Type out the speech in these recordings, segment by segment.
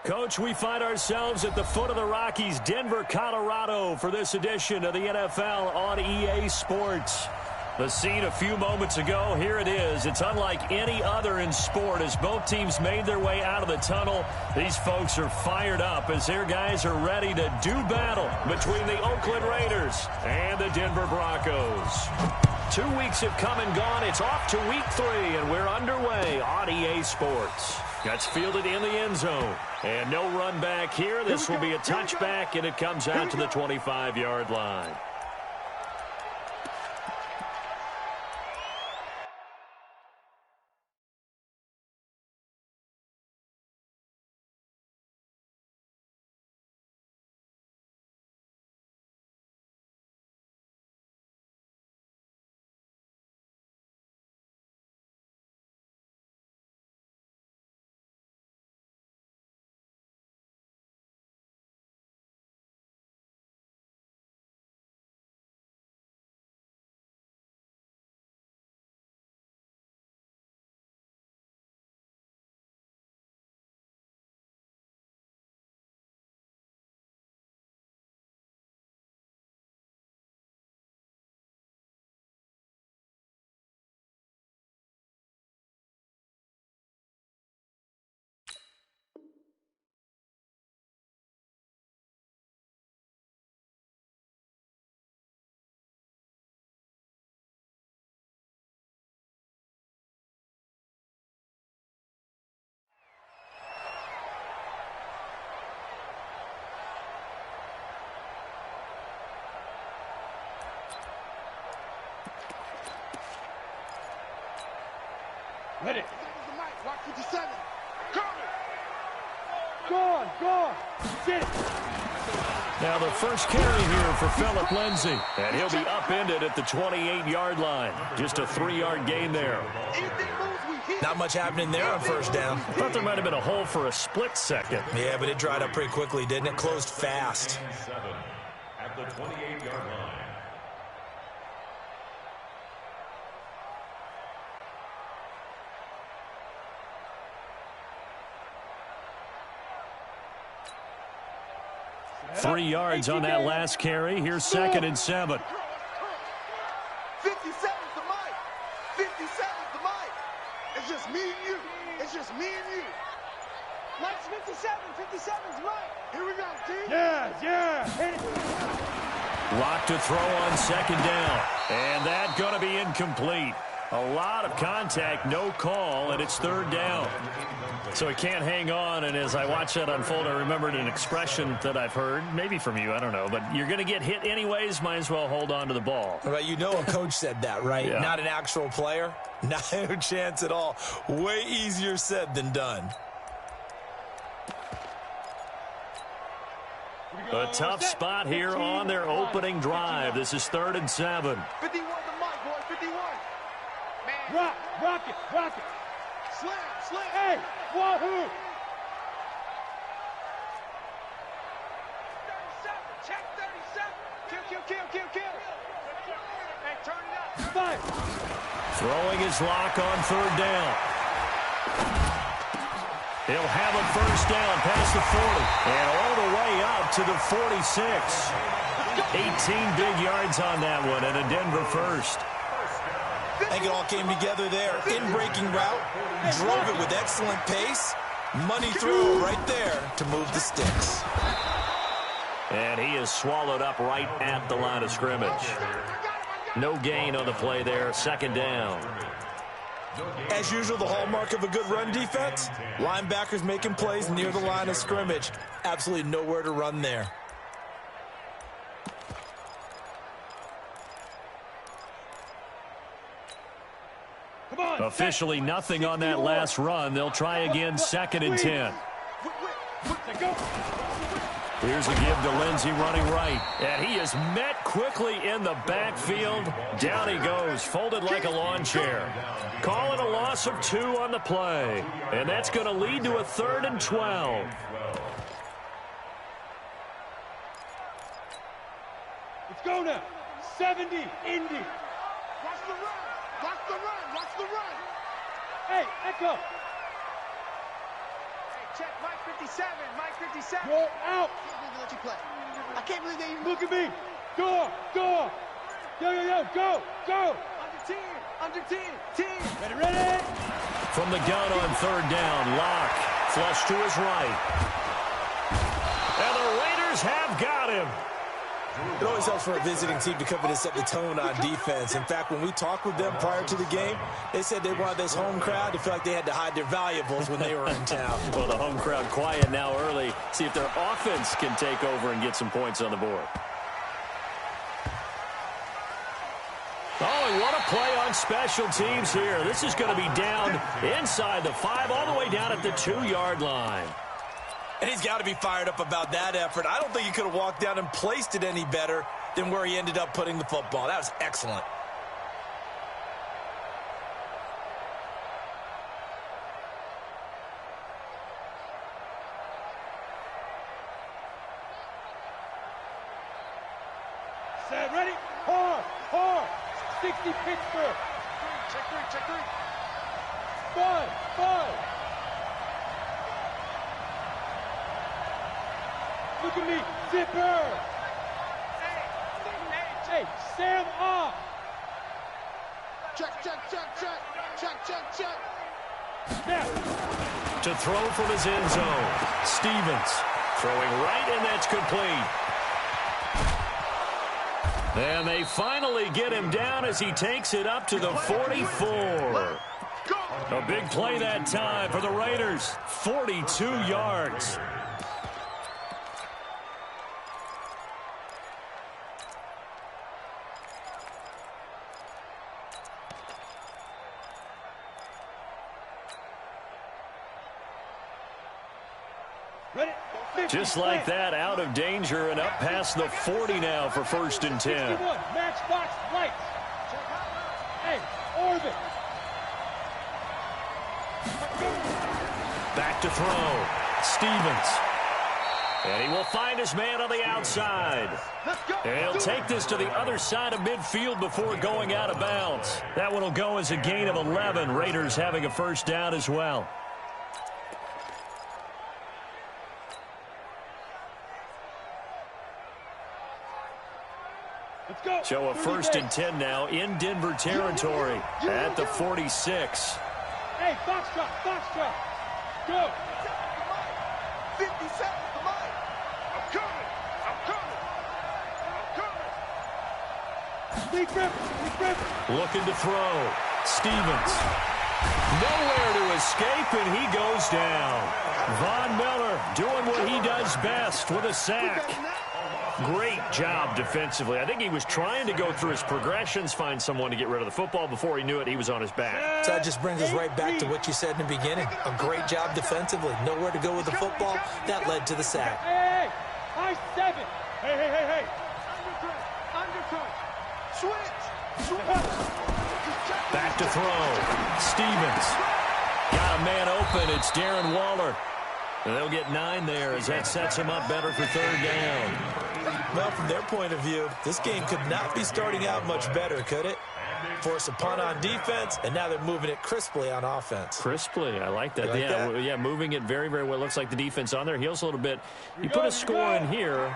Coach, we find ourselves at the foot of the Rockies, Denver, Colorado, for this edition of the NFL on EA Sports. The scene a few moments ago, here it is. It's unlike any other in sport as both teams made their way out of the tunnel. These folks are fired up as their guys are ready to do battle between the Oakland Raiders and the Denver Broncos. 2 weeks have come and gone. It's off to week 3, and we're underway on EA Sports. That's fielded in the end zone. And no run back here. This will be a touchback, and it comes out to the 25-yard line. Ready. Watch 57. Go on. Get it. Now the first carry here for Phillip Lindsay. And he'll be upended at the 28-yard line. Just a 3-yard gain there. Not much happening there on first down. I thought there might have been a hole for a split second. Yeah, but it dried up pretty quickly, didn't it? Closed fast. At the 28-yard line. Three yards on that last carry. Here's 2nd and 7. 57's the mic. 57's the mic. It's just me and you. It's just me and you. Mike's 57. 57's right. Here we go, team. Yeah. Hit it. Lock to throw on 2nd down. And that's going to be incomplete. A lot of contact, no call, and it's 3rd down. So he can't hang on, and as I watch that unfold, I remembered an expression that I've heard, maybe from you, I don't know, but you're going to get hit anyways, might as well hold on to the ball. Right, you know a coach said that, right? Yeah. Not an actual player. No chance at all. Way easier said than done. A tough spot here on their opening drive. This is 3rd and 7. 51 the mic, boy. 51. Man. Rock it. Slam. Hey, wahoo. 37. Check 37. Kill. Hey, turn it up. Fine. Throwing his lock on 3rd down. He'll have a 1st down past the 40 and all the way up to the 46. 18 big yards on that one and a Denver first. I think it all came together there. In-breaking route, drove it with excellent pace. Money throw right there to move the sticks. And he is swallowed up right at the line of scrimmage. No gain on the play there, 2nd down. As usual, the hallmark of a good run defense, linebackers making plays near the line of scrimmage. Absolutely nowhere to run there. Officially nothing on that last run. They'll try again, 2nd and 10. Here's a give to Lindsay running right. And he is met quickly in the backfield. Down he goes, folded like a lawn chair. Calling a loss of 2 on the play. And that's going to lead to a 3rd and 12. Let's go now. 70, Indy. Watch the run. Watch the run. Hey, Echo. check. Mike 57. Mike 57. Go out. I can't believe they even Look at me. Go. Yo, go. under team. Ready. From the gun on third down, Locke flush to his right. And the Raiders have got him. It always helps for a visiting team to come in and set the tone on defense. In fact, when we talked with them prior to the game, they said they wanted this home crowd to feel like they had to hide their valuables when they were in town. Well, the home crowd quiet now early. See if their offense can take over and get some points on the board. Oh, and what a play on special teams here. This is going to be down inside the 5, all the way down at the 2-yard line. And he's got to be fired up about that effort. I don't think he could have walked down and placed it any better than where he ended up putting the football. That was excellent. Set, ready. Hard. 60 Pittsburgh. Check three. 5. Look at me, zipper. Hey, Sam off. Check. Now. To throw from his end zone. Stevens throwing right, and that's complete. And they finally get him down as he takes it up to the 44. A big play that time for the Raiders. 42 yards. Ready. Just like that, out of danger and up past the 40 now for 1st and 10. 61, matchbox lights. Hey, orbit. Back to throw. Stevens. And he will find his man on the outside. And he'll take this to the other side of midfield before going out of bounds. That one will go as a gain of 11. Raiders having a first down as well. Let's go. So a 1st and 10 now in Denver territory at the 46. Hey, foxtrot. Go. 57 to Mike. I'm coming. Lee Griffin. Looking to throw. Stevens. Nowhere to escape, and he goes down. Von Miller doing what he does best with a sack. Great job defensively. I think he was trying to go through his progressions, find someone to get rid of the football. Before he knew it, he was on his back. So that just brings us right back to what you said in the beginning. A great job defensively. Nowhere to go with the football. That led to the sack. Hey. High 7. Hey. Undercut. Switch. Back to throw. Stevens. Got a man open. It's Darren Waller. And they'll get 9 there as that sets him up better for 3rd down. Well, from their point of view, this game could not be starting out much better, could it? Force a punt on defense, and now they're moving it crisply on offense. Crisply, I like that. You like that? Yeah, moving it very, very well. Looks like the defense on their heels a little bit. You put a score in here,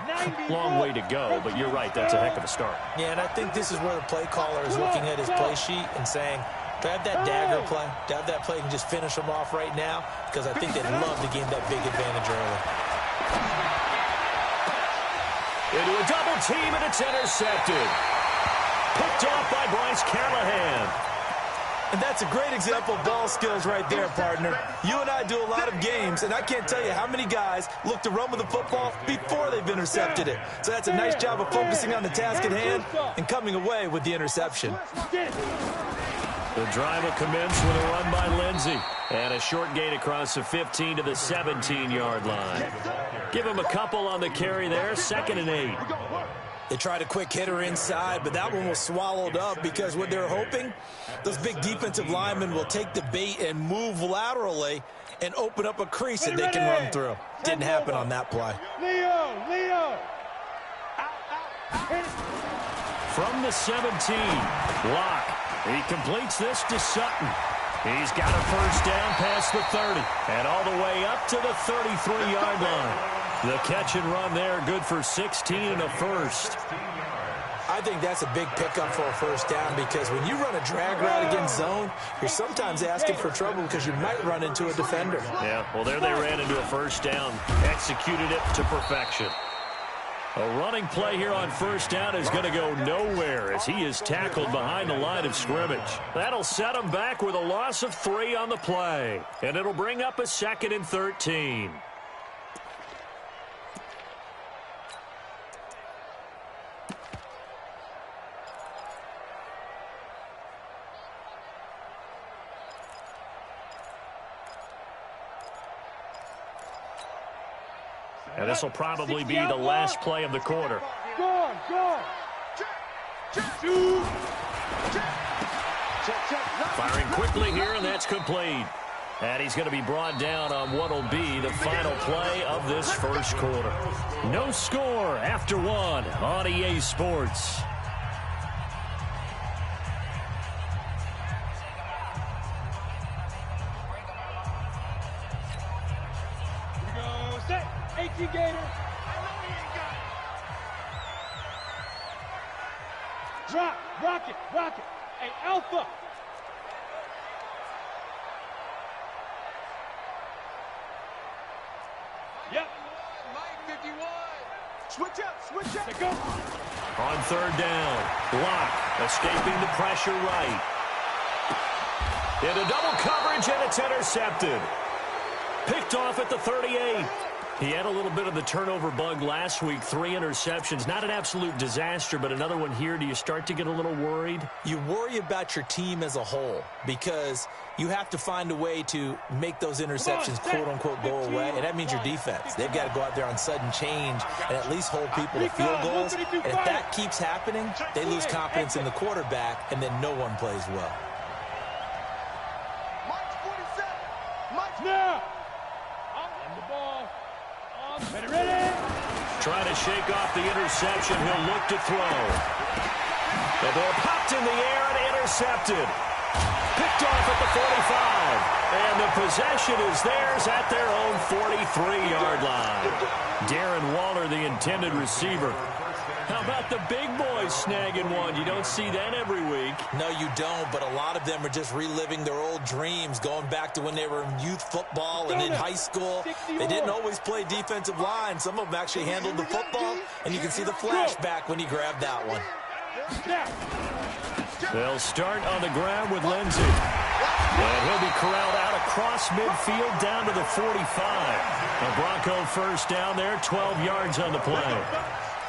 long way to go, but you're right, that's a heck of a start. Yeah, and I think this is where the play caller is looking at his play sheet and saying, do I have that dagger play? Do I have that play and just finish them off right now? Because I think they'd love to gain that big advantage early. Into a double team, and it's intercepted. Picked off by Bryce Callahan. And that's a great example of ball skills right there, partner. You and I do a lot of games, and I can't tell you how many guys look to run with the football before they've intercepted it. So that's a nice job of focusing on the task at hand and coming away with the interception. The drive will commence with a run by Lindsey. And a short gain across the 15 to the 17-yard line. Give him a couple on the carry there, 2nd and 8. They tried a quick hitter inside, but that one was swallowed up because what they're hoping, those big defensive linemen will take the bait and move laterally and open up a crease that they can run through. Didn't happen on that play. Leo. From the 17, Locke. He completes this to Sutton. He's got a first down past the 30 and all the way up to the 33-yard line. The catch and run there, good for 16 and a first. I think that's a big pickup for a first down because when you run a drag route against zone, you're sometimes asking for trouble because you might run into a defender. Yeah, well, there they ran into a first down, executed it to perfection. A running play here on first down is going to go nowhere as he is tackled behind the line of scrimmage. That'll set him back with a loss of 3 on the play, and it'll bring up a 2nd and 13. And this will probably be the last play of the quarter. Go on, go on. Firing quickly here, and that's complete. And he's going to be brought down on what will be the final play of this first quarter. No score after 1 on EA Sports. Gator. Drop, rocket. Hey, Alpha. Yep. Mike 51. Switch up. They go. On 3rd down, Block escaping the pressure right. Into double coverage, and it's intercepted. Picked off at the 38. He had a little bit of the turnover bug last week, 3 interceptions. Not an absolute disaster, but another one here. Do you start to get a little worried? You worry about your team as a whole because you have to find a way to make those interceptions, quote-unquote, go away, and that means your defense. They've got to go out there on sudden change and at least hold people to field goals. And if that keeps happening, they lose confidence in the quarterback, and then no one plays well. Mike's 47. Mike's now. On the ball. Ready. Trying to shake off the interception. He'll look to throw. The ball popped in the air and intercepted. Picked off at the 45. And the possession is theirs at their own 43-yard line. Darren Waller, the intended receiver. How about the big boys snagging one? You don't see that every week. No, you don't, but a lot of them are just reliving their old dreams, going back to when they were in youth football and in high school. They didn't always play defensive line. Some of them actually handled the football, and you can see the flashback when he grabbed that one. They'll start on the ground with Lindsey. And he'll be corralled out across midfield down to the 45. A Bronco first down there, 12 yards on the play.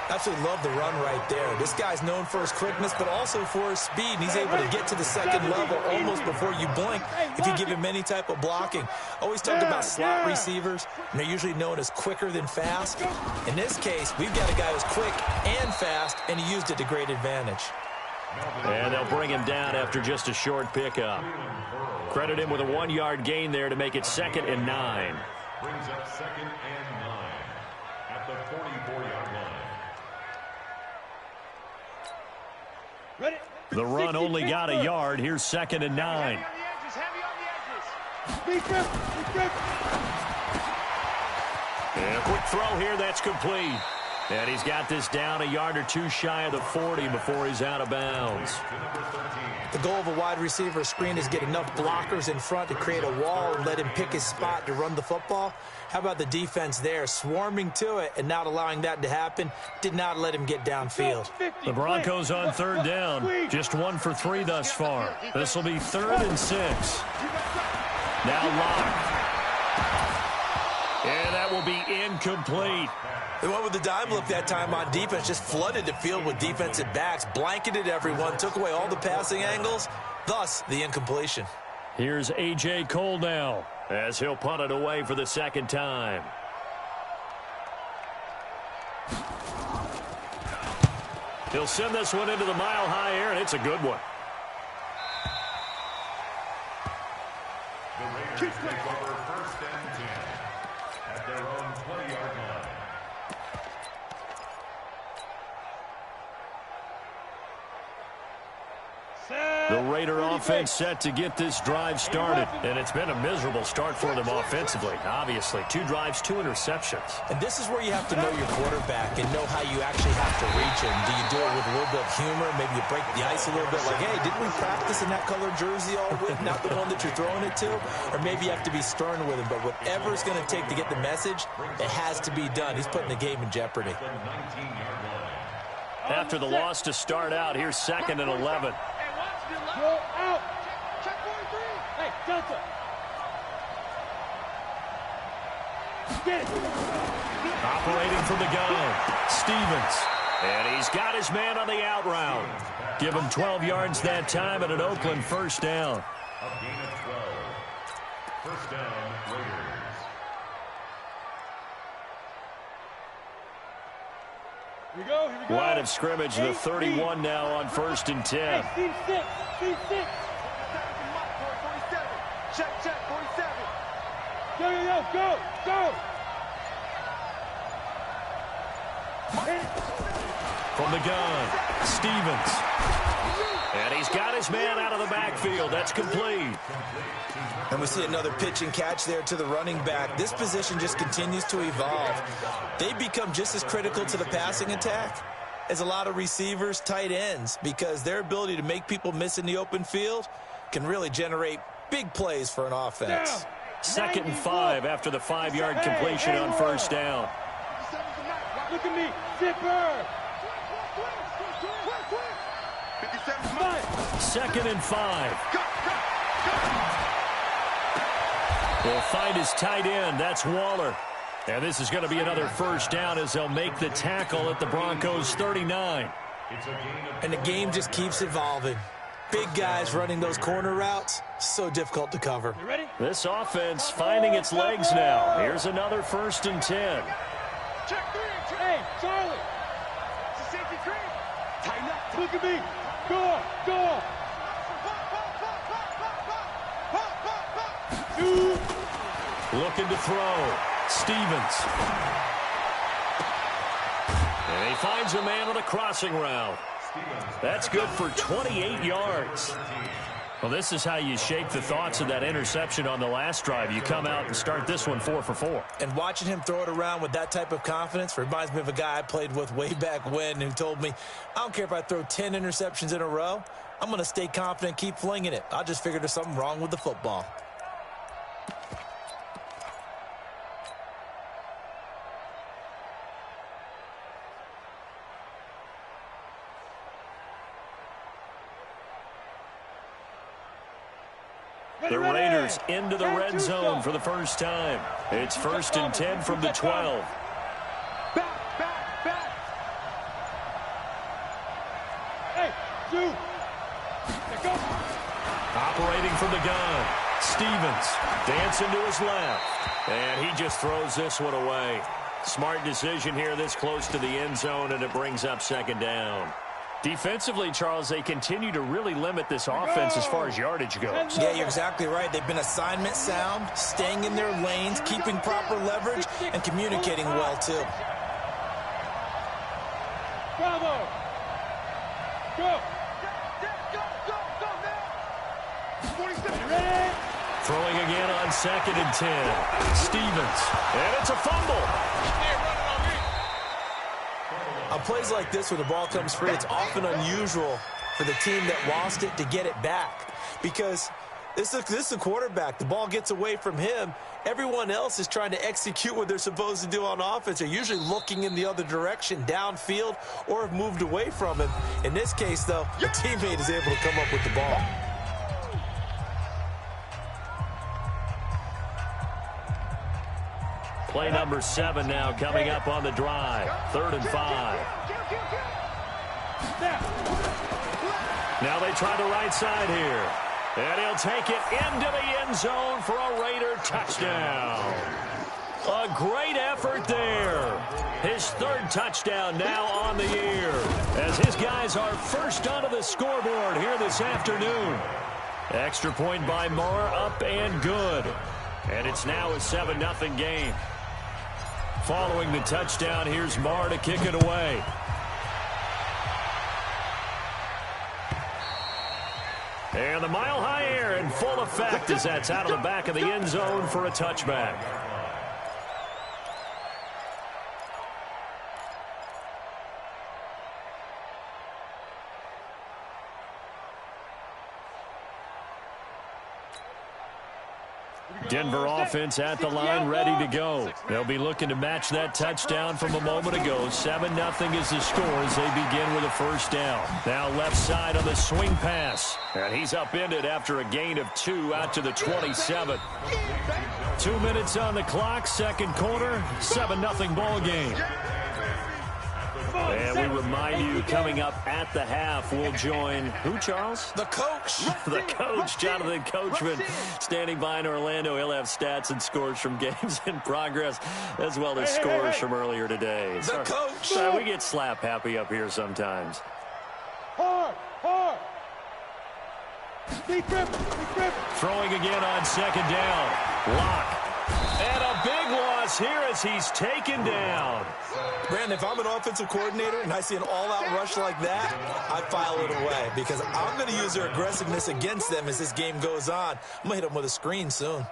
Absolutely love the run right there. This guy's known for his quickness, but also for his speed. And he's able to get to the second level almost before you blink if you give him any type of blocking. Always talk about slot receivers, and they're usually known as quicker than fast. In this case, we've got a guy who's quick and fast, and he used it to great advantage. And they'll bring him down after just a short pickup. Credit him with a 1-yard gain there to make it 2nd and 9. Brings up 2nd and 9 at the 44-yard line. Ready. The run only got a yard. Here's 2nd and 9. heavy on the edges. Be quick. And a quick throw here. That's complete. And he's got this down a yard or 2 shy of the 40 before he's out of bounds. The goal of a wide receiver screen is get enough blockers in front to create a wall and let him pick his spot to run the football. How about the defense there, swarming to it and not allowing that to happen? Did not let him get downfield. The Broncos on 3rd down. Just 1 for 3 thus far. This will be 3rd and 6. Now Locke. And that will be incomplete. They went with the dime look that time on defense, just flooded the field with defensive backs, blanketed everyone, took away all the passing angles, thus the incompletion. Here's A.J. Cole now as he'll punt it away for the 2nd time. He'll send this one into the mile-high air, and it's a good one. The Raiders take over 1st and 10 at their own 20-yard line. The Raider offense set to get this drive started, and it's been a miserable start for them offensively. Obviously, 2 drives, 2 interceptions. And this is where you have to know your quarterback and know how you actually have to reach him. Do you do it with a little bit of humor? Maybe you break the ice a little bit, like, hey, didn't we practice in that color jersey all week, not the one that you're throwing it to? Or maybe you have to be stern with him, but whatever it's going to take to get the message, it has to be done. He's putting the game in jeopardy. After the loss to start out, here's 2nd and 11. Go out. Check 43. Hey, Delta. Get it. Operating from the gun, Stevens. And he's got his man on the out route. Give him 12 yards that time and an Oakland first down. A gain of 12. First down, Raiders. Here we go. Here we go. Line of scrimmage, the 31 now on 1st and 10. Hey, team 6. Team 6. Check 47. Yo, go, go. From the gun, Stevens. And he's got his man out of the backfield. That's complete. And we see another pitch and catch there to the running back. This position just continues to evolve. They become just as critical to the passing attack as a lot of receivers, tight ends, because their ability to make people miss in the open field can really generate big plays for an offense. 2nd and 5 after the 5-yard completion on 1st down. Look at me. Zipper. 2nd and 5. Will find his tight end. That's Waller. And this is going to be another first down as they'll make the tackle at the Broncos' 39. And the game just keeps evolving. Big guys running those corner routes, so difficult to cover. You ready? This offense finding its legs now. Here's another 1st and 10. Check 3. Hey, Charlie. It's a safety screen. Tighten up. Look at me. Go. Looking to throw. Stevens. And he finds a man on a crossing route. That's good for 28 yards. Well, this is how you shape the thoughts of that interception on the last drive. You come out and start this one 4 for 4. And watching him throw it around with that type of confidence reminds me of a guy I played with way back when who told me, I don't care if I throw 10 interceptions in a row. I'm going to stay confident, keep flinging it. I just figured there's something wrong with the football. The Raiders into the red zone for the first time. It's 1st and 10 from the 12. Back. Hey, shoot. Go. Operating from the gun. Stevens dancing to his left. And he just throws this one away. Smart decision here this close to the end zone, and it brings up 2nd down. Defensively, Charles, they continue to really limit this offense as far as yardage goes. Yeah, you're exactly right. They've been assignment sound, staying in their lanes, keeping proper leverage, and communicating well, too. Bravo. Go. Ready? Throwing again on 2nd and 10. Stevens. And it's a fumble. On plays like this where the ball comes free, it's often unusual for the team that lost it to get it back. Because this is a quarterback. The ball gets away from him. Everyone else is trying to execute what they're supposed to do on offense. They're usually looking in the other direction, downfield, or have moved away from him. In this case, though, a teammate is able to come up with the ball. Play number 7 now coming up on the drive. 3rd and 5. Now they try the right side here. And he'll take it into the end zone for a Raider touchdown. A great effort there. His 3rd touchdown now on the year, as his guys are first onto the scoreboard here this afternoon. Extra point by Marr, up and good. And it's now a 7-0 game. Following the touchdown, here's Marr to kick it away. And the mile-high air in full effect as that's out of the back of the end zone for a touchback. Denver offense at the line, ready to go. They'll be looking to match that touchdown from a moment ago. 7-0 is the score as they begin with a first down. Now left side on the swing pass. And he's upended after a gain of 2 out to the 27. 2 minutes on the clock, second quarter, 7-0 ball game. And we remind you, coming up at the half, we'll join who, Charles? The coach. The coach, Jonathan Coachman, standing by in Orlando. He'll have stats and scores from games in progress, as well as scores from earlier today. The coach. We get slap happy up here sometimes. Hard. Deep grip. Throwing again on second down. Lock. And a big loss here as he's taken down. Brandon, if I'm an offensive coordinator and I see an all-out rush like that, I file it away because I'm going to use their aggressiveness against them as this game goes on. I'm going to hit them with a screen soon.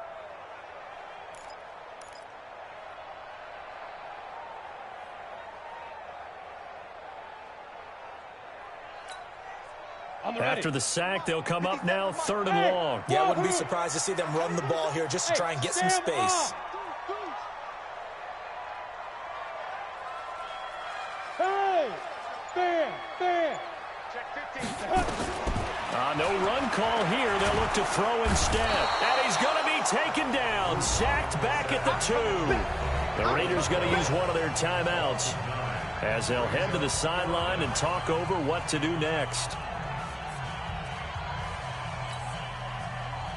After the sack, they'll come up now, 3rd and long. Yeah, I wouldn't be surprised to see them run the ball here just to try and get some space. No run call here. They'll look to throw instead. And he's going to be taken down. Sacked back at the 2. The Raiders going to use one of their timeouts as they'll head to the sideline and talk over what to do next.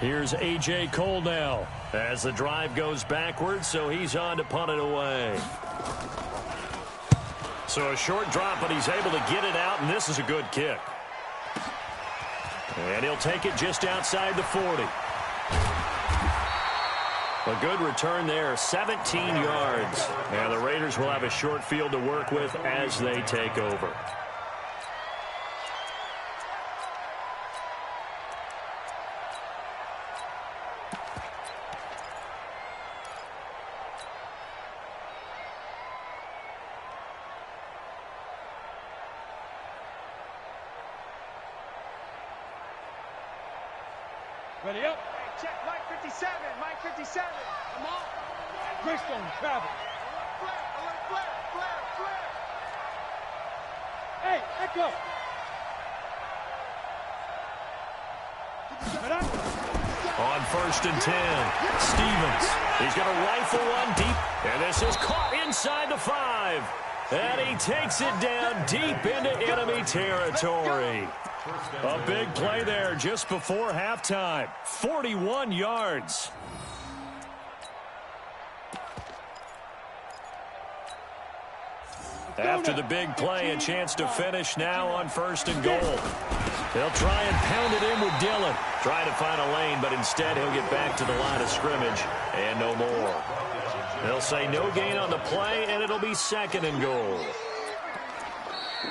Here's A.J. Cole now as the drive goes backwards, so he's on to punt it away. So a short drop, but he's able to get it out, and this is a good kick. And he'll take it just outside the 40. A good return there, 17 yards. And the Raiders will have a short field to work with as they take over. Ready up. Check, Mike 57, Mike 57. Come on. Greystone travel. Flare. Hey, echo. On 1st and 10, Stevens. He's going to rifle one deep, and this is caught inside the 5. And he takes it down deep into enemy territory. A big play there just before halftime. 41 yards. After the big play, a chance to finish now on 1st and goal. They'll try and pound it in with Dillon. Trying to find a lane, but instead he'll get back to the line of scrimmage and no more. They'll say no gain on the play, and it'll be 2nd and goal.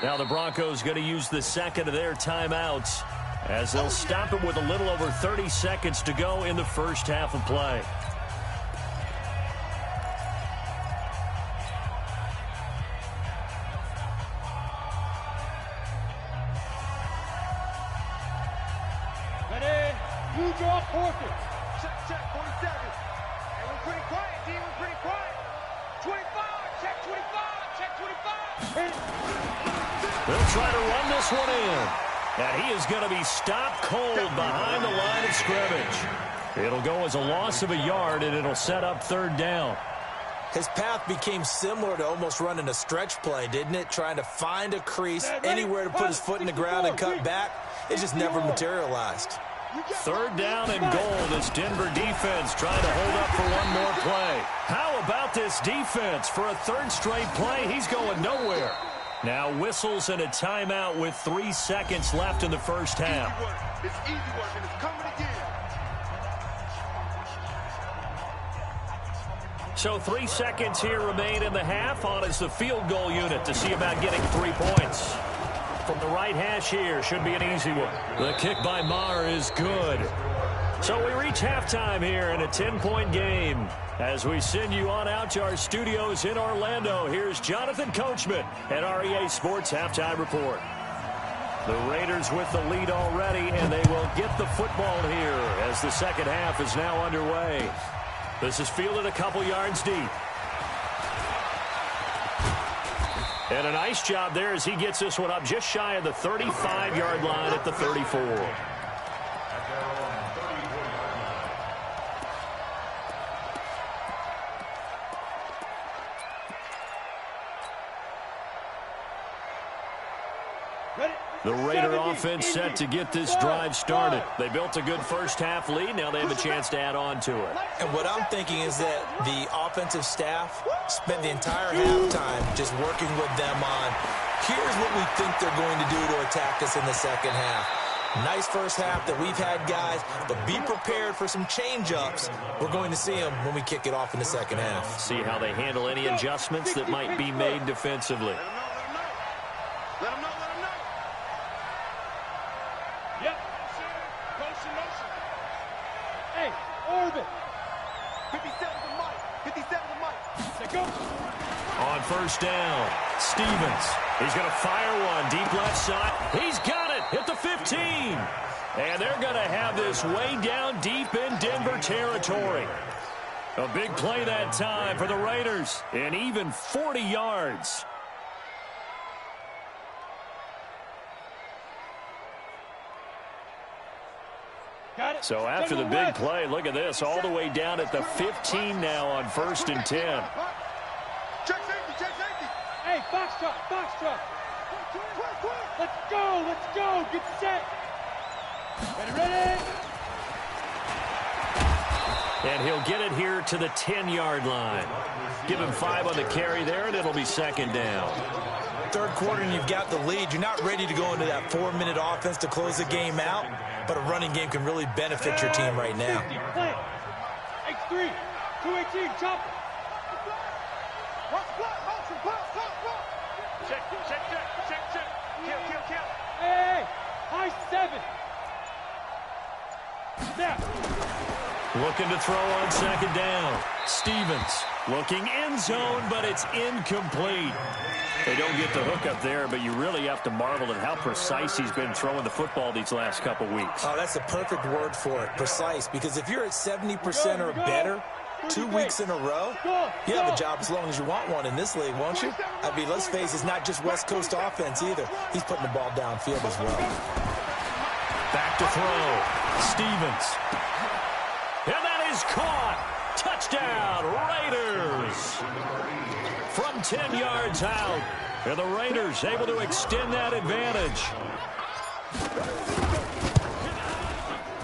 Now the Broncos going to use the second of their timeouts as they'll stop it with a little over 30 seconds to go in the first half of play. Ready? You draw portrait. Check, 47. Hey, we're pretty quiet, D. We're pretty quiet. 25. Check 25. Check 25. They'll try to run this one in. And he is going to be stopped cold behind the line of scrimmage. It'll go as a loss of a yard, and it'll set up 3rd down. His path became similar to almost running a stretch play, didn't it? Trying to find a crease, anywhere to put his foot in the ground and cut back. It just never materialized. 3rd down and goal. This Denver defense trying to hold up for one more play. How about this defense? For a 3rd straight play, he's going nowhere. Now whistles and a timeout with 3 seconds left in the first half. It's easy work, and it's coming again. So 3 seconds here remain in the half. On is the field goal unit to see about getting 3 points. From the right hash here, should be an easy one. The kick by Mar is good. So we reach halftime here in a 10-point game. As we send you on out to our studios in Orlando, here's Jonathan Coachman at our EA Sports Halftime Report. The Raiders with the lead already, and they will get the football here as the second half is now underway. This is fielded a couple yards deep. And a nice job there as he gets this one up just shy of the 35-yard line at the 34. The Raider offense set to get this drive started. They built a good first-half lead. Now they have a chance to add on to it. And what I'm thinking is that the offensive staff spent the entire halftime just working with them on, here's what we think they're going to do to attack us in the second half. Nice first half that we've had, guys, but be prepared for some change-ups. We're going to see them when we kick it off in the second half. See how they handle any adjustments that might be made defensively. Let them know. Yep. Motion. Hey, orbit. 57 to Mike. 57 to Mike. Let's go. On first down, Stevens. He's going to fire one deep left side. He's got it at the 15. And they're going to have this way down deep in Denver territory. A big play that time for the Raiders, and even 40 yards. So after the big play, look at this, all the way down at the 15 now on 1st and 10. Check safety. Hey, foxtrot. Let's go. Get set. Ready. And he'll get it here to the 10-yard line. Give him 5 on the carry there, and it'll be second down. Third quarter and you've got the lead. You're not ready to go into that 4-minute offense to close the game out, but a running game can really benefit your team right now. Play. X3, 218, chop. Check. Kill. Hey, high 7. Snap. Looking to throw on second down. Stevens looking end zone, but it's incomplete. They don't get the hook up there, but you really have to marvel at how precise he's been throwing the football these last couple weeks. Oh, that's the perfect word for it, precise, because if you're at 70% or better 2 weeks in a row, you have a job as long as you want one in this league, won't you? I mean, let's face it, it's not just West Coast offense either. He's putting the ball downfield as well. Back to throw. Stevens. And that is caught. Touchdown, Raiders. From 10 yards out. And the Raiders able to extend that advantage.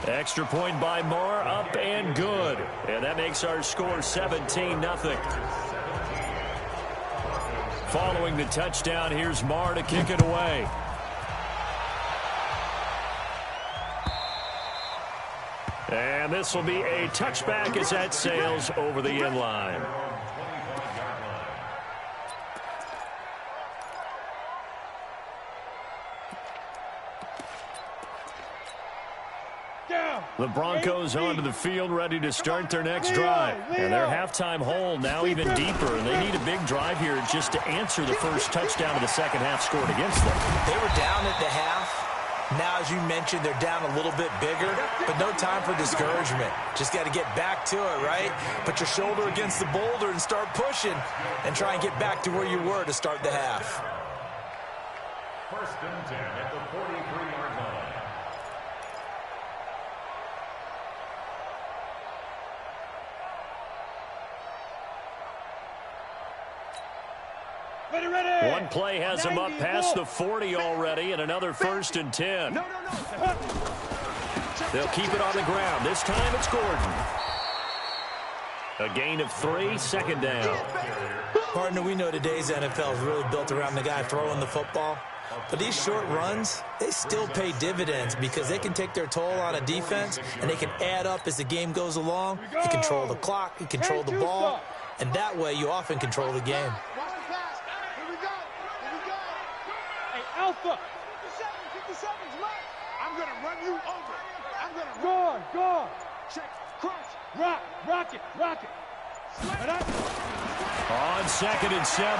Extra point by Moore, up and good. And that makes our score 17-0. Following the touchdown, here's Moore to kick it away. And this will be a touchback as that sails over the end line. The Broncos onto the field, ready to start their next drive. And their halftime hole now even deeper. And they need a big drive here just to answer the first touchdown of the second half scored against them. They were down at the half. Now, as you mentioned, they're down a little bit bigger, but no time for discouragement. Just got to get back to it, right? Put your shoulder against the boulder and start pushing and try and get back to where you were to start the half. 1st and 10 at the 43-yard line. Ready. One play has him up past the 40 already, and another 1st and 10. No. They'll keep it on the ground. This time it's Gordon. A gain of 3, second down. Partner, we know today's NFL is really built around the guy throwing the football. But these short runs, they still pay dividends because they can take their toll on a defense, and they can add up as the game goes along. You control the clock, you control the ball, and that way you often control the game. Hey, Alpha, 57's mine. I'm going to run you over. I'm going to Guard. check, crunch. Rock it. On 2nd and 7,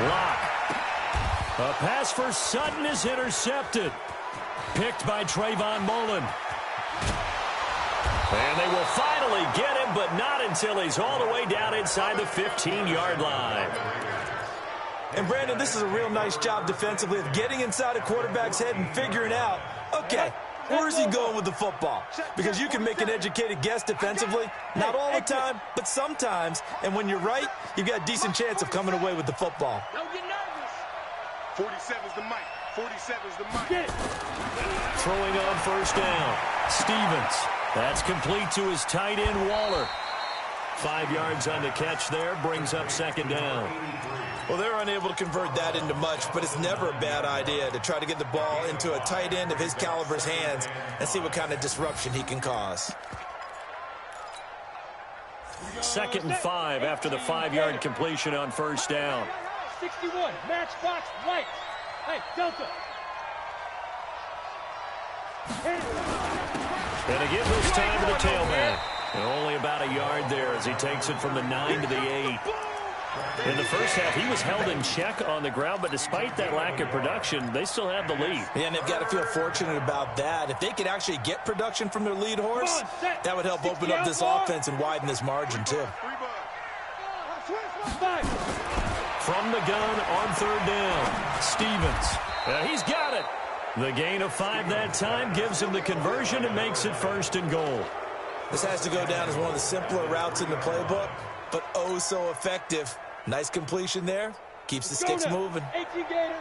Locke. A pass for Sutton is intercepted. Picked by Trayvon Mullen. And they will finally get him, but not until he's all the way down inside the 15-yard line. And, Brandon, this is a real nice job defensively of getting inside a quarterback's head and figuring out, okay, where is he going with the football? Because you can make an educated guess defensively, not all the time, but sometimes. And when you're right, you've got a decent chance of coming away with the football. Don't get nervous. 47's the mic. 47's the mic. Get it. Throwing on 1st down. Stevens. That's complete to his tight end, Waller. 5 yards on the catch there, brings up 2nd down. Well, they're unable to convert that into much, but it's never a bad idea to try to get the ball into a tight end of his caliber's hands and see what kind of disruption he can cause. 2nd and 5 after the 5-yard completion on 1st down. 61, matchbox, lights. Hey, Delta. And again this time to the tailback. And only about a yard there as he takes it from the 9 to the 8. In the first half, he was held in check on the ground, but despite that lack of production, they still have the lead. Yeah, and they've got to feel fortunate about that. If they could actually get production from their lead horse, that would help open up this offense and widen this margin, too. From the gun on 3rd down, Stevens. He's got it. The gain of 5 that time gives him the conversion and makes it 1st and goal. This has to go down as one of the simpler routes in the playbook, but oh so effective. Nice completion there. Keeps the sticks moving. 18 Gator.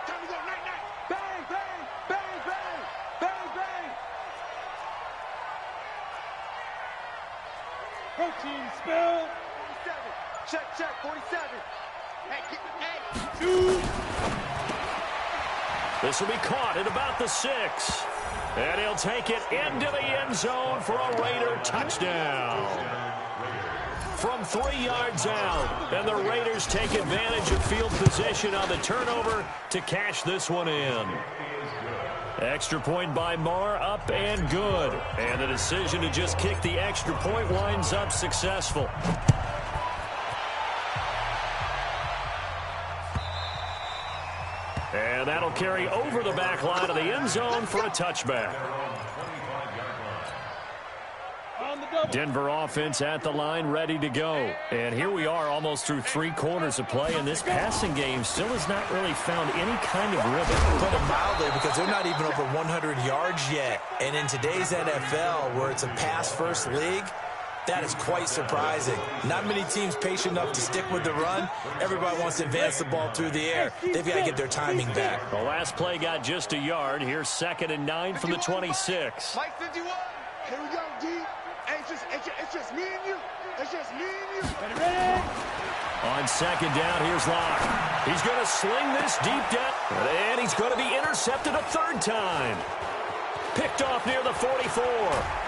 Time to go, night. Bang, bang, bang, bang, bang, bang. Protein spill. 47. Check, 47. Hey, hey. 2. This will be caught at about the 6. And he'll take it into the end zone for a Raider touchdown. From 3 yards out, and the Raiders take advantage of field position on the turnover to cash this one in. Extra point by Marr, up and good. And the decision to just kick the extra point winds up successful. And that'll carry over the back line of the end zone for a touchback. Denver offense at the line, ready to go. And here we are almost through 3 quarters of play, and this passing game still has not really found any kind of rhythm. Put it mildly, because they're not even over 100 yards yet. And in today's NFL, where it's a pass-first league, that is quite surprising. Not many teams patient enough to stick with the run. Everybody wants to advance the ball through the air. They've got to get their timing back. The last play got just a yard. Here's 2nd and 9 from the 26. Mike 51. Here we go, D. It's just me and you. It's just me and you. Ready? On 2nd down, here's Locke. He's going to sling this deep down. And he's going to be intercepted a 3rd time. Picked off near the 44.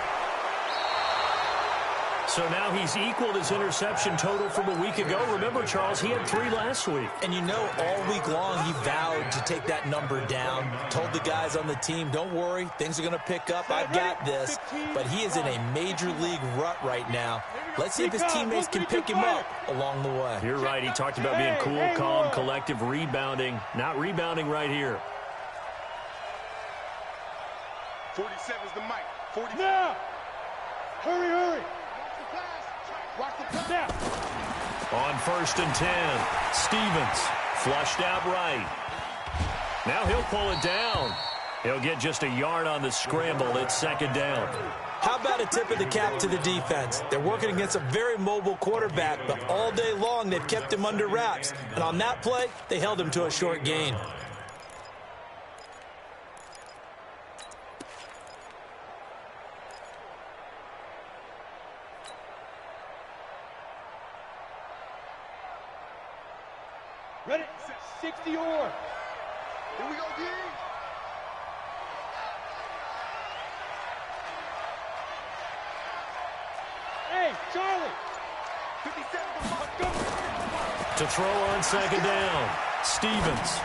So now he's equaled his interception total from a week ago. Remember, Charles, he had 3 last week. And you know, all week long he vowed to take that number down. Told the guys on the team, don't worry, things are going to pick up. I've got this. But he is in a major league rut right now. Let's see if his teammates can pick him up along the way. You're right. He talked about being cool, calm, collective, rebounding. Not rebounding right here. 47's the mic. 47. Now. Hurry. Watch the pass. On 1st and 10, Stevens flushed out right. Now he'll pull it down. He'll get just a yard on the scramble. It's 2nd down. How about a tip of the cap to the defense? They're working against a very mobile quarterback, but all day long they've kept him under wraps. And on that play, they held him to a short gain. Ready? 60 or. Here we go, D. Hey, Charlie. 57. To throw on 2nd down, Stevens.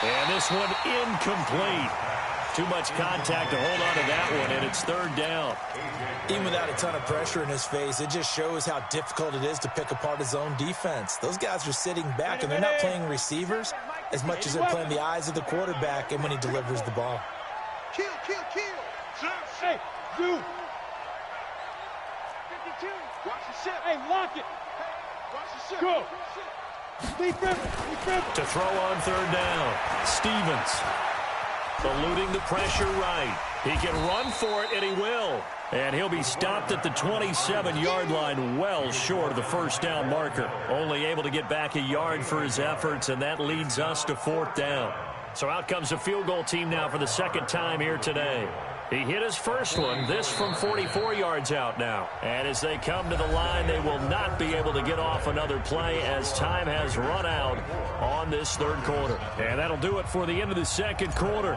And this one incomplete. Too much contact to hold on to that one, and it's third down. Even without a ton of pressure in his face, it just shows how difficult it is to pick apart his own defense. Those guys are sitting back, and they're not playing receivers as much as they're playing the eyes of the quarterback and when he delivers the ball. Kill, kill, kill. Hey, you. 52. Watch the ship. Hey, lock it. Watch the ship. Go. Leave him. To throw on third down, Stevens. Eluding the pressure right. He can run for it, and he will. And he'll be stopped at the 27-yard line, well short of the first down marker. Only able to get back a yard for his efforts, and that leads us to fourth down. So out comes the field goal team now for the second time here today. He hit his first one, this from 44 yards out now. And as they come to the line, they will not be able to get off another play as time has run out on this third quarter. And that'll do it for the end of the second quarter.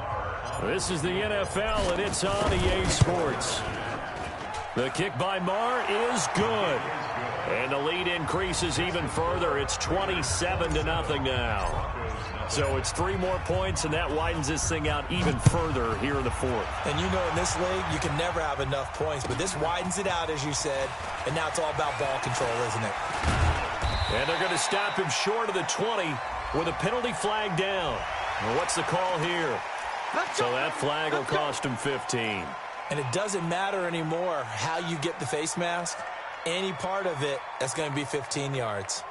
This is the NFL, and it's on EA Sports. The kick by Mar is good. And the lead increases even further. It's 27-0 now. So it's 3 more points, and that widens this thing out even further here in the fourth. And you know in this league, you can never have enough points, but this widens it out, as you said, and now it's all about ball control, isn't it? And they're going to stop him short of the 20 with a penalty flag down. Well, what's the call here? So that flag will cost him 15. And it doesn't matter anymore how you get the face mask. Any part of it, that's going to be 15 yards.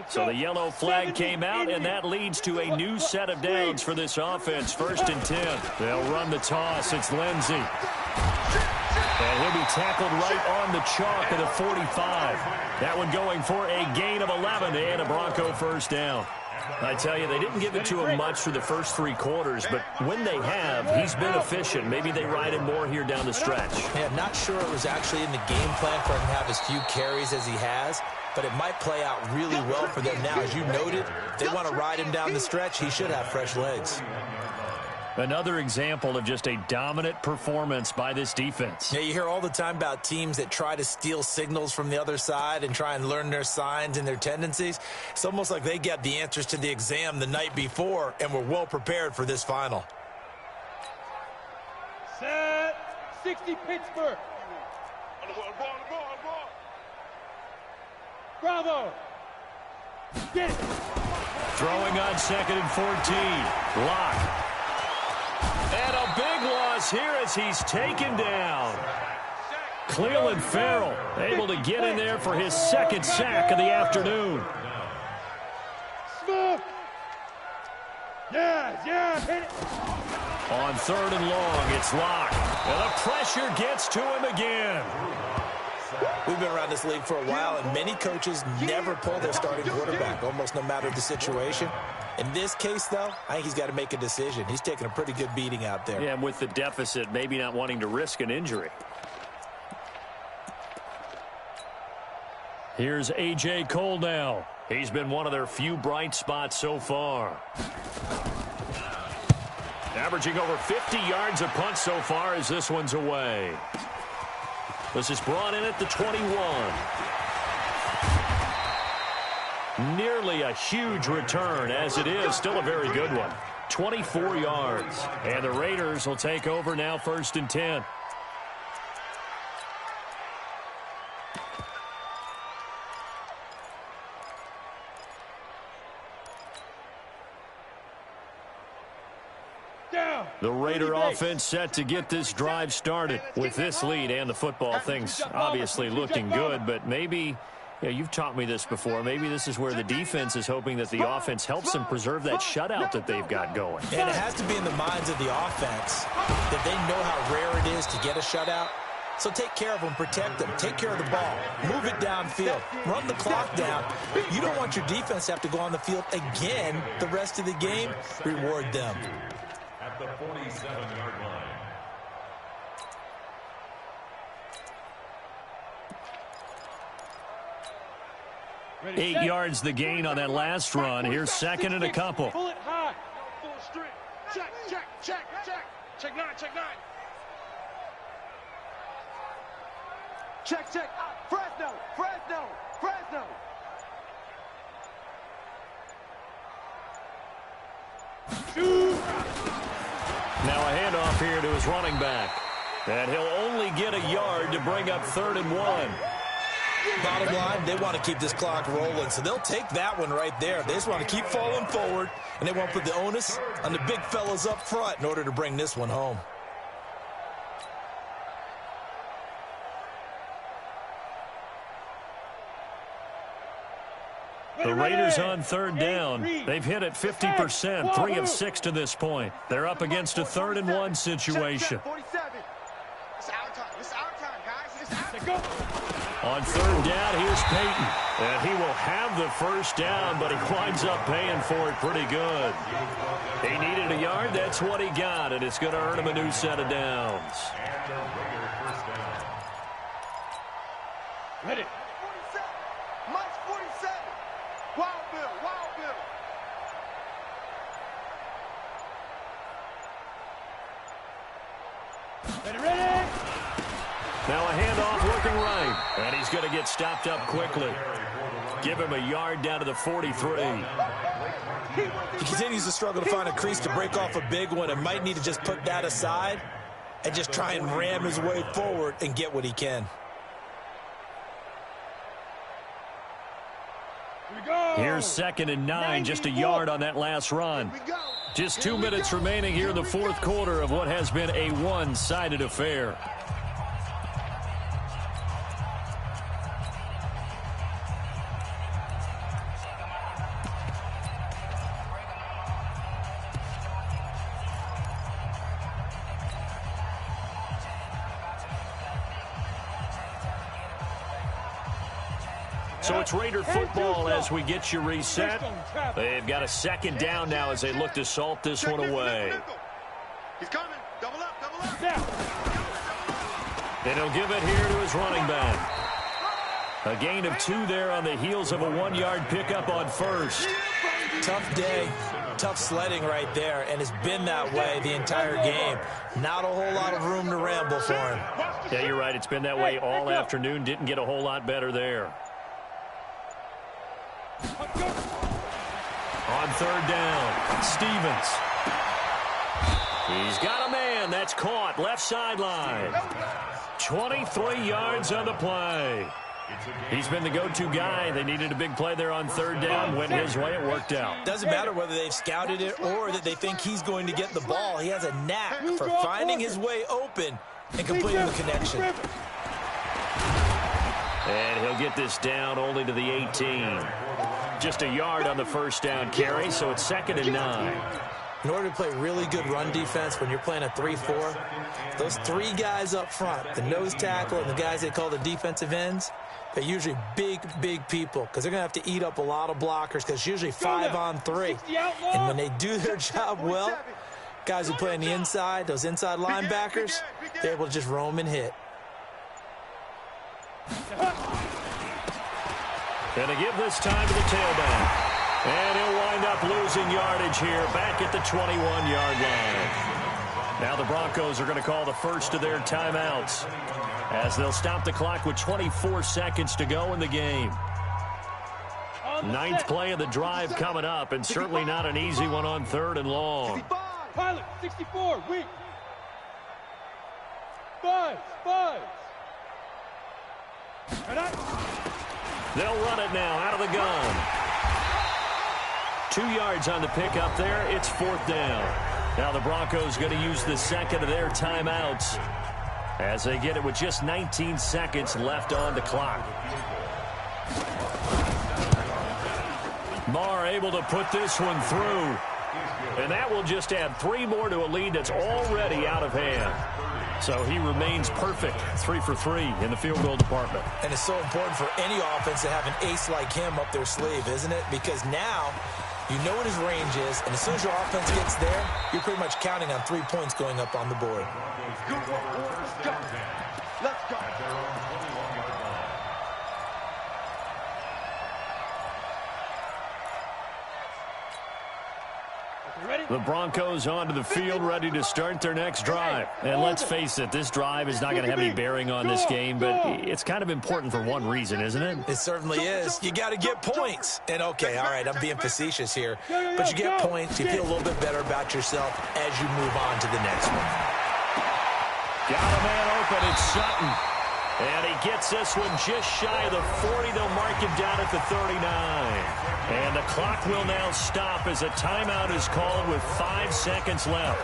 So the yellow flag came out, and that leads to a new set of downs for this offense. 1st and 10. They'll run the toss. It's Lindsey. And he'll be tackled right on the chalk of the 45. That one going for a gain of 11 and a Bronco first down. I tell you, they didn't give it to him much through the first 3 quarters, but when they have, he's been efficient. Maybe they ride him more here down the stretch. Yeah, I'm not sure it was actually in the game plan for him to have as few carries as he has, but it might play out really well for them now. As you noted, if they want to ride him down the stretch, he should have fresh legs. Another example of just a dominant performance by this defense. Yeah, you hear all the time about teams that try to steal signals from the other side and try and learn their signs and their tendencies. It's almost like they get the answers to the exam the night before and were well prepared for this final. Set. 60 Pittsburgh. On the ball. Bravo. Get it. Throwing on 2nd and 14. Lock. And a big loss here as he's taken down. Cleveland Farrell able to get in there for his 2nd sack of the afternoon. Smoke. Yeah, hit it. On 3rd and long, it's Locke. And the pressure gets to him again. We've been around this league for a while, and many coaches never pull their starting quarterback, almost no matter the situation. In this case, though, I think he's got to make a decision. He's taking a pretty good beating out there. Yeah, and with the deficit, maybe not wanting to risk an injury. Here's A.J. Cole now. He's been one of their few bright spots so far. Averaging over 50 yards a punt so far as this one's away. This is brought in at the 21. Nearly a huge return, as it is still a very good one. 24 yards. And the Raiders will take over now 1st and 10. The Raider offense set to get this drive started. With this lead and the football, things obviously looking good, but maybe, you've taught me this before, maybe this is where the defense is hoping that the offense helps them preserve that shutout that they've got going. And it has to be in the minds of the offense that they know how rare it is to get a shutout. So take care of them, protect them, take care of the ball, move it downfield, run the clock down. You don't want your defense to have to go on the field again the rest of the game. Reward them. At the 47-yard line. 8 yards the gain on that last run. Here's 2nd and a couple. Pull it high. Check 9. Check, check. Fresno, Fresno, Fresno. Now a handoff here to his running back. And he'll only get a yard to bring up 3rd and 1. Bottom line, they want to keep this clock rolling, so they'll take that one right there. They just want to keep falling forward, and they want to put the onus on the big fellas up front in order to bring this one home. The Raiders on 3rd down. They've hit it 50%, 3 of 6 to this point. They're up against a 3rd and 1 situation. It's our time. It's our time, guys. It's our time. On 3rd down, here's Peyton. And he will have the first down, but he winds up paying for it pretty good. He needed a yard. That's what he got, and it's going to earn him a new set of downs. Ready. 47. Mike's 47. Wild Bill. Wild Bill. Ready, ready. Now a handoff working right. And he's going to get stopped up quickly. Give him a yard down to the 43. He continues to struggle to find a crease to break off a big one and might need to just put that aside and just try and ram his way forward and get what he can. Here's 2nd and 9, just a yard on that last run. Just 2 minutes remaining here in the 4th quarter of what has been a one-sided affair. So it's Raider football as we get you reset. They've got a 2nd down now as they look to salt this one away. He's coming. Double up, double up. And he'll give it here to his running back. A gain of 2 there on the heels of a 1-yard pickup on 1st. Tough day, tough sledding right there, and it's been that way the entire game. Not a whole lot of room to ramble for him. Yeah, you're right. It's been that way all afternoon. Didn't get a whole lot better there. On 3rd down, Stevens. He's got a man. That's caught. Left sideline. 23 yards on the play. He's been the go-to guy. They needed a big play there on 3rd down. Went his way. It worked out. Doesn't matter whether they've scouted it or that they think he's going to get the ball. He has a knack for finding his way open and completing the connection. And he'll get this down only to the 18. Just a yard on the 1st down carry, so it's 2nd and 9. In order to play really good run defense when you're playing a 3-4, those 3 guys up front, the nose tackle and the guys they call the defensive ends, they're usually big, big people because they're going to have to eat up a lot of blockers because it's usually 5 on 3. And when they do their job well, guys who play on the inside, those inside linebackers, they're able to just roam and hit. Gonna give this time to the tailback. And he'll wind up losing yardage here back at the 21-yard line. Now the Broncos are going to call the first of their timeouts as they'll stop the clock with 24 seconds to go in the game. 9th play of the drive coming up, and certainly not an easy one on 3rd and long. Pilot, 64, weak. Five. They'll run it now out of the gun. 2 yards on the pickup there. It's 4th down. Now the Broncos going to use the 2nd of their timeouts as they get it with just 19 seconds left on the clock. Marr able to put this one through. And that will just add 3 more to a lead that's already out of hand. So he remains perfect, 3 for 3 in the field goal department. And it's so important for any offense to have an ace like him up their sleeve, isn't it? Because now you know what his range is, and as soon as your offense gets there, you're pretty much counting on 3 points going up on the board. Let's go. The Broncos onto the field, ready to start their next drive. And let's face it, this drive is not going to have any bearing on this game, but it's kind of important for one reason, isn't it? It certainly is. You got to get points. And, okay, all right, I'm being facetious here, but you get points, you feel a little bit better about yourself as you move on to the next one. Got a man open, it's Sutton. And he gets this one just shy of the 40. They'll mark him down at the 39. And the clock will now stop as a timeout is called with 5 seconds left.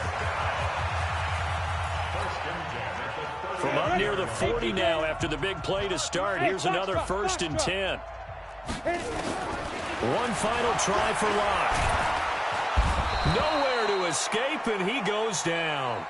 From up near the 40 now after the big play to start, here's another 1st and 10. One final try for Locke. Nowhere to escape, and he goes down.